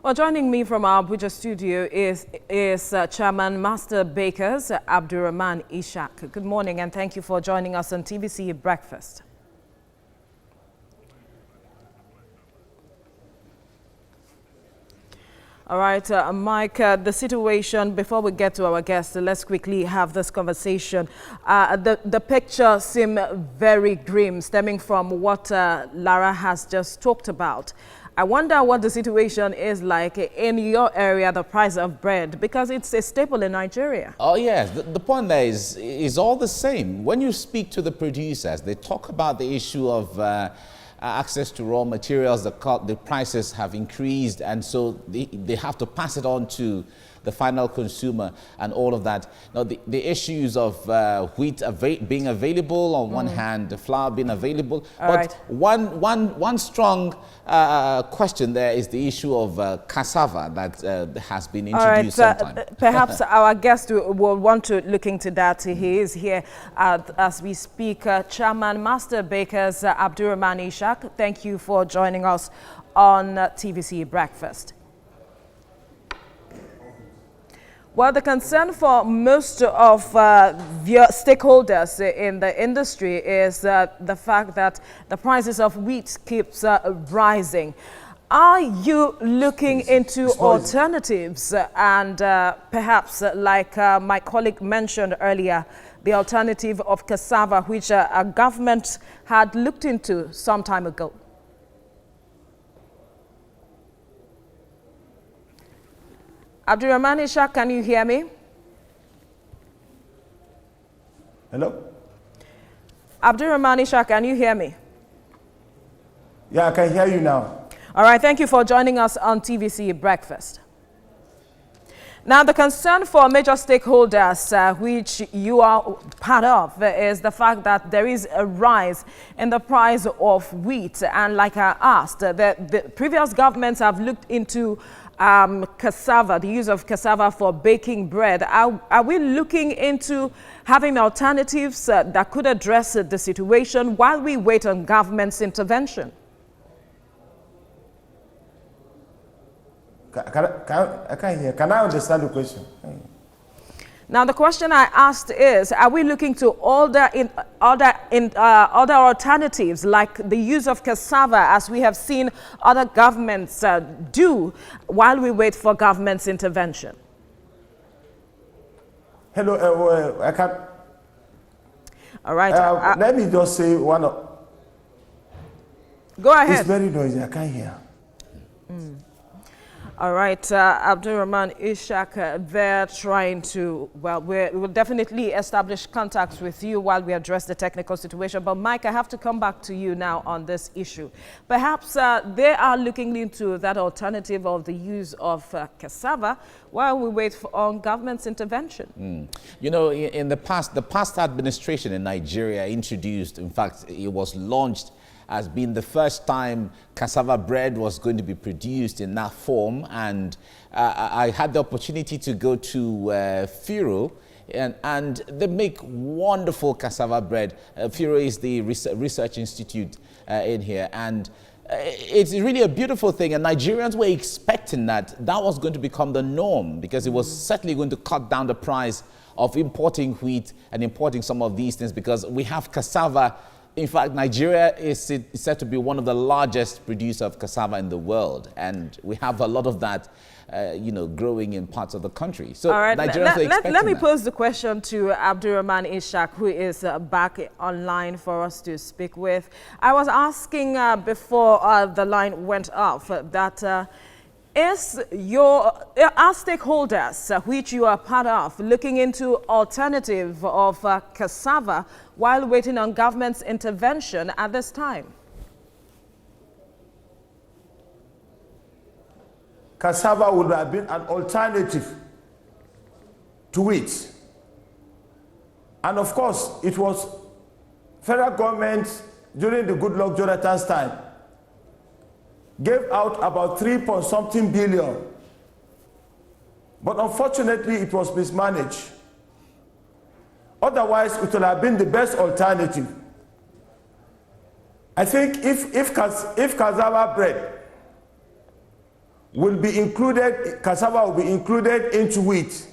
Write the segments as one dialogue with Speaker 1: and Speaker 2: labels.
Speaker 1: Well, joining me from our Abuja studio is Chairman Master Bakers, Abdurrahman Ishaq. Good morning and thank you for joining us on TVC Breakfast. All right, Mike, the situation, before we get to our guests, let's quickly have this conversation. The picture seems very grim, stemming from what Lara has just talked about. I wonder what the situation is like in your area, the price of bread, because it's a staple in Nigeria.
Speaker 2: Oh, yes. The point there is all the same. When you speak to the producers, they talk about the issue of access to raw materials. The prices have increased, and so they have to pass it on to the final consumer and all of that. Now, the issues of wheat being available on one hand, the flour being available. But one strong question there is the issue of cassava that has been introduced sometime.
Speaker 1: Perhaps our guest will want to look into that. He is here as we speak. Chairman Master Bakers Abdurrahman Ishaq, thank you for joining us on TVC Breakfast. Well, the concern for most of the stakeholders in the industry is the fact that the prices of wheat keeps rising. Are you looking into alternatives and perhaps, like my colleague mentioned earlier, the alternative of cassava, which a government had looked into some time ago? Abdurrahman Ishaq, can you hear me?
Speaker 3: Hello?
Speaker 1: Abdurrahman Ishaq, can you hear me?
Speaker 3: Yeah, I can hear you now.
Speaker 1: All right, thank you for joining us on TVC Breakfast. Now, the concern for major stakeholders, which you are part of, is the fact that there is a rise in the price of wheat. And like I asked, the previous governments have looked into cassava, the use of cassava for baking bread. Are we looking into having alternatives that could address the situation while we wait on government's intervention?
Speaker 3: I can't hear. Can I understand the question?
Speaker 1: Now, the question I asked is, are we looking to other alternatives like the use of cassava, as we have seen other governments do while we wait for government's intervention?
Speaker 3: Hello, I can.
Speaker 1: All right.
Speaker 3: Let me just say one.
Speaker 1: Go ahead.
Speaker 3: It's very noisy. I can't hear.
Speaker 1: All right, Abdurrahman Ishaq, they're trying to, well, we will definitely establish contacts with you while we address the technical situation. But Mike, I have to come back to you now on this issue. Perhaps they are looking into that alternative of the use of cassava while we wait on government's intervention.
Speaker 2: You know, in the past administration in Nigeria introduced, in fact, it was launched as being the first time cassava bread was going to be produced in that form. And I had the opportunity to go to Firo, and they make wonderful cassava bread. Firo is the research institute in here. And it's really a beautiful thing. And Nigerians were expecting that was going to become the norm, because it was certainly going to cut down the price of importing wheat and importing some of these things, because we have cassava. In fact, Nigeria is said to be one of the largest producers of cassava in the world, and we have a lot of that, growing in parts of the country. So,
Speaker 1: all right, let me pose the question to Abdurrahman Ishaq, who is back online for us to speak with. I was asking before the line went off that are stakeholders, which you are part of, looking into alternative of cassava while waiting on government's intervention at this time?
Speaker 3: Cassava would have been an alternative to wheat. And of course, it was federal government during the Goodluck Jonathan's time gave out about 3-point-something billion. But unfortunately, it was mismanaged. Otherwise, it would have been the best alternative. I think if cassava bread will be included, cassava will be included into wheat,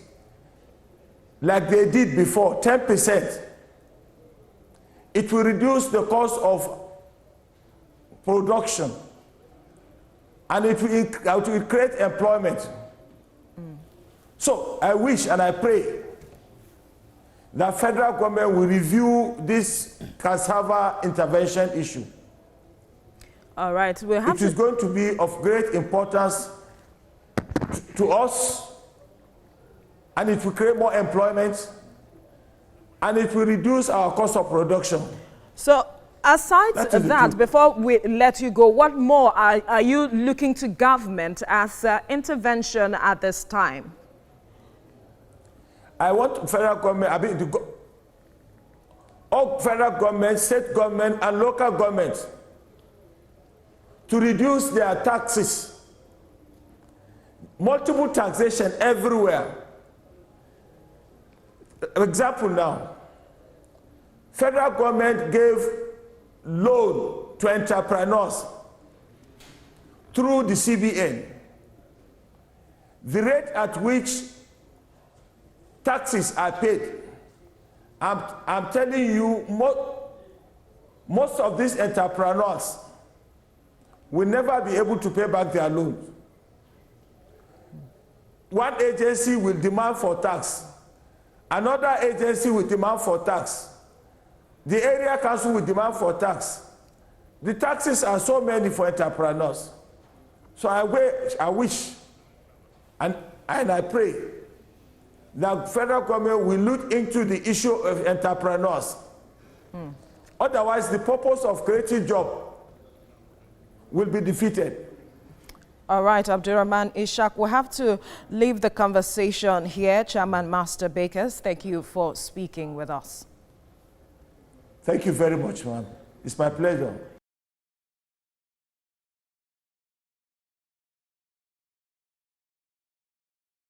Speaker 3: like they did before, 10%. It will reduce the cost of production, and it will create employment. So I wish and I pray that federal government will review this cassava intervention issue.
Speaker 1: All right, we have
Speaker 3: it is going to be of great importance to us, and it will create more employment, and it will reduce our cost of production.
Speaker 1: So aside that, before we let you go, what more are you looking to government as intervention at this time?
Speaker 3: I want federal government, all federal government, state government, and local governments to reduce their taxes. Multiple taxation everywhere. Example now, federal government gave loan to entrepreneurs through the CBN. The rate at which taxes are paid, I'm telling you, most of these entrepreneurs will never be able to pay back their loans. One agency will demand for tax, another agency will demand for tax, the area council will demand for tax. The taxes are so many for entrepreneurs. So I wish and I pray that federal government will look into the issue of entrepreneurs. Otherwise, the purpose of creating jobs will be defeated.
Speaker 1: All right, Abdurrahman Ishaq, we have to leave the conversation here. Chairman Master Bakers, thank you for speaking with us.
Speaker 3: Thank you very much, ma'am. It's my pleasure.